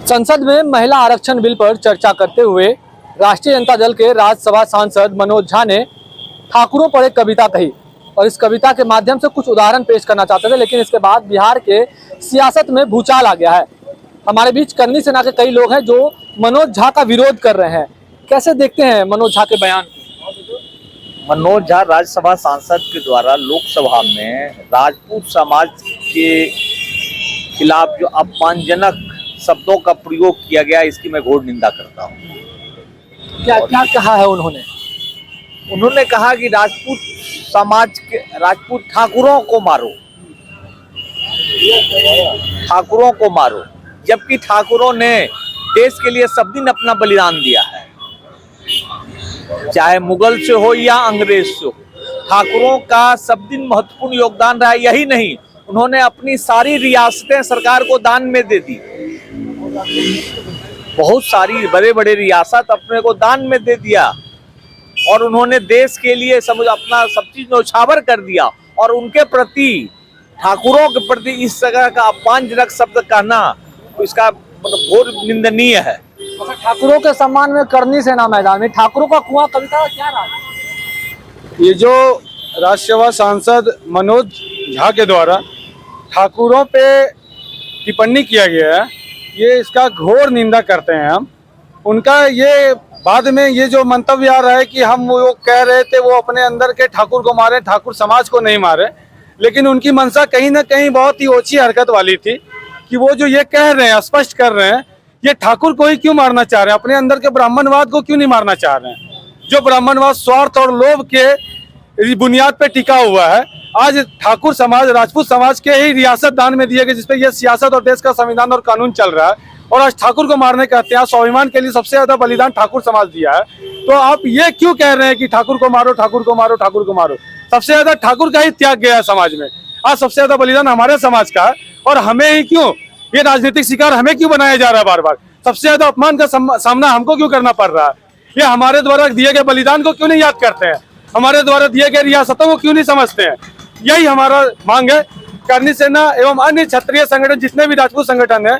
संसद में महिला आरक्षण बिल पर चर्चा करते हुए राष्ट्रीय जनता दल के राज्यसभा सांसद मनोज झा ने ठाकुरों पर एक कविता कही और इस कविता के माध्यम से कुछ उदाहरण पेश करना चाहते थे, लेकिन इसके बाद बिहार के सियासत में भूचाल आ गया है। हमारे बीच करनी सेना के कई लोग हैं जो मनोज झा का विरोध कर रहे हैं। कैसे देखते हैं मनोज झा के बयान? मनोज झा राज्यसभा सांसद के द्वारा लोकसभा में राजपूत समाज के खिलाफ जो अपमानजनक शब्दों का प्रयोग किया गया, इसकी मैं घोर निंदा करता हूं। क्या क्या कहा है उन्होंने? उन्होंने कहा कि राजपूत समाज के राजपूत ठाकुरों को मारो, ठाकुरों को मारो, जबकि ठाकुरों ने देश के लिए सब दिन अपना बलिदान दिया है, चाहे मुगल से हो या अंग्रेज से हो। ठाकुरों का सब दिन महत्वपूर्ण योगदान रहा। यही नहीं, उन्होंने अपनी सारी रियासतें सरकार को दान में दे दी। बहुत सारी बड़े बड़े रियासत अपने को दान में दे दिया और उन्होंने देश के लिए अपना सब चीज न्यौछावर कर दिया। और उनके प्रति, ठाकुरों के प्रति इस तरह का अपमानजनक शब्द कहना, इसका घोर निंदनीय है। ठाकुरों के सम्मान में करनी सेना मैदान में ठाकुरों का कुआं कविता क्या रहा? ये जो राज्यसभा सांसद मनोज झा के द्वारा ठाकुरों पे टिप्पणी किया गया है, ये इसका घोर निंदा करते हैं हम। उनका ये बाद में ये जो मंतव्य आ रहा है कि हम वो कह रहे थे वो अपने अंदर के ठाकुर को मारे, ठाकुर समाज को नहीं मारे, लेकिन उनकी मंशा कहीं ना कहीं बहुत ही ओछी हरकत वाली थी कि वो जो ये कह रहे हैं, स्पष्ट कर रहे हैं, ये ठाकुर को ही क्यों मारना चाह रहे हैं, अपने अंदर के ब्राह्मणवाद को क्यों नहीं मारना चाह रहे हैं। जो ब्राह्मणवाद स्वार्थ और लोभ के बुनियाद पे टिका हुआ है, आज ठाकुर समाज, राजपूत समाज के ही रियासत दान में दिए गए, जिसपे यह सियासत और देश का संविधान और कानून चल रहा है, और आज ठाकुर को मारने का हत्या, स्वाभिमान के लिए सबसे ज्यादा बलिदान ठाकुर समाज दिया है। तो आप ये क्यों कह रहे हैं कि ठाकुर को मारो, ठाकुर को मारो, ठाकुर को मारो? सबसे ज्यादा ठाकुर का ही त्याग गया है समाज में। आज सबसे ज्यादा बलिदान हमारे समाज का है, और हमें ही क्यों ये राजनीतिक शिकार हमें क्यों बनाया जा रहा है बार बार? सबसे ज्यादा अपमान का सामना हमको क्यों करना पड़ रहा है? ये हमारे द्वारा दिए गए बलिदान को क्यों नहीं याद करते हैं? हमारे द्वारा दिए गए रियासतों को क्यों नहीं समझते हैं? यही हमारा मांग है। करनी सेना एवं अन्य क्षत्रिय संगठन, जितने भी राजपूत संगठन है,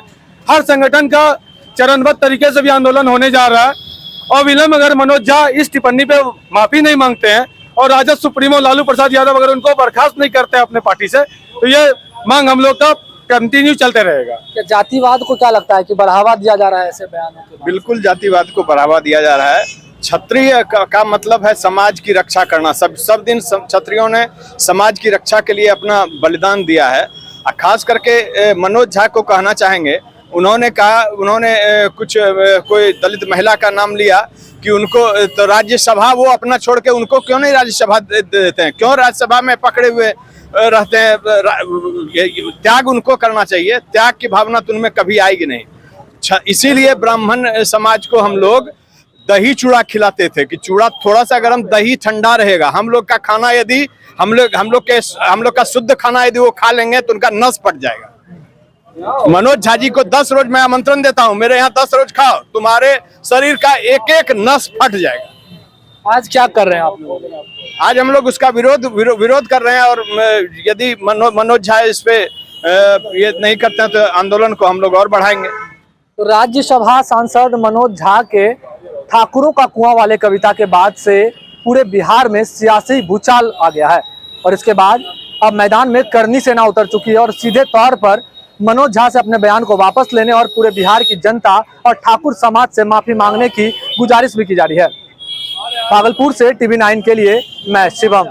हर संगठन का चरणबद्ध तरीके से भी आंदोलन होने जा रहा है। और विलम्ब अगर मनोज झा इस टिप्पणी पे माफी नहीं मांगते हैं और राजद सुप्रीमो लालू प्रसाद यादव अगर उनको बर्खास्त नहीं करते हैं अपने पार्टी से, तो ये मांग हम लोग का कंटिन्यू चलते रहेगा। क्या जातिवाद को क्या लगता है कि बढ़ावा दिया जा रहा है ऐसे बयानों के? बिल्कुल जातिवाद को बढ़ावा दिया जा रहा है। क्षत्रिय का मतलब है समाज की रक्षा करना। सब दिन क्षत्रियों ने समाज की रक्षा के लिए अपना बलिदान दिया है। खास करके मनोज झा को कहना चाहेंगे, उन्होंने कहा, उन्होंने कोई दलित महिला का नाम लिया कि उनको तो राज्यसभा, वो अपना छोड़ के उनको क्यों नहीं राज्यसभा देते हैं? क्यों राज्यसभा में पकड़े हुए रहते हैं? त्याग उनको करना चाहिए। त्याग की भावना तो उनमें कभी आएगी नहीं। इसीलिए ब्राह्मण समाज को हम लोग दही चूड़ा खिलाते थे कि चूड़ा थोड़ा सा गर्म, दही ठंडा रहेगा। हम लोग का खाना यदि हम लोग का शुद्ध खाना यदि वो खा लेंगे तो उनका नस पट जाएगा। मनोज झा जी को 10 रोज मैं आमंत्रण देता हूं, मेरे यहाँ 10 रोज खाओ, तुम्हारे शरीर का एक एक नस फट जाएगा। आज क्या कर रहे हैं आप लोग? आज हम लोग उसका विरोध कर रहे हैं, और यदि मनोज झा इस पे ये नहीं करते हैं तो आंदोलन को हम लोग और बढ़ाएंगे। तो राज्यसभा सांसद मनोज झा के ठाकुरों का कुआं वाले कविता के बाद से पूरे बिहार में सियासी भूचाल आ गया है, और इसके बाद अब मैदान में करनी सेना उतर चुकी है और सीधे तौर पर मनोज झा से अपने बयान को वापस लेने और पूरे बिहार की जनता और ठाकुर समाज से माफी मांगने की गुजारिश भी की जा रही है। भागलपुर से TV9 के लिए मैं शिवम।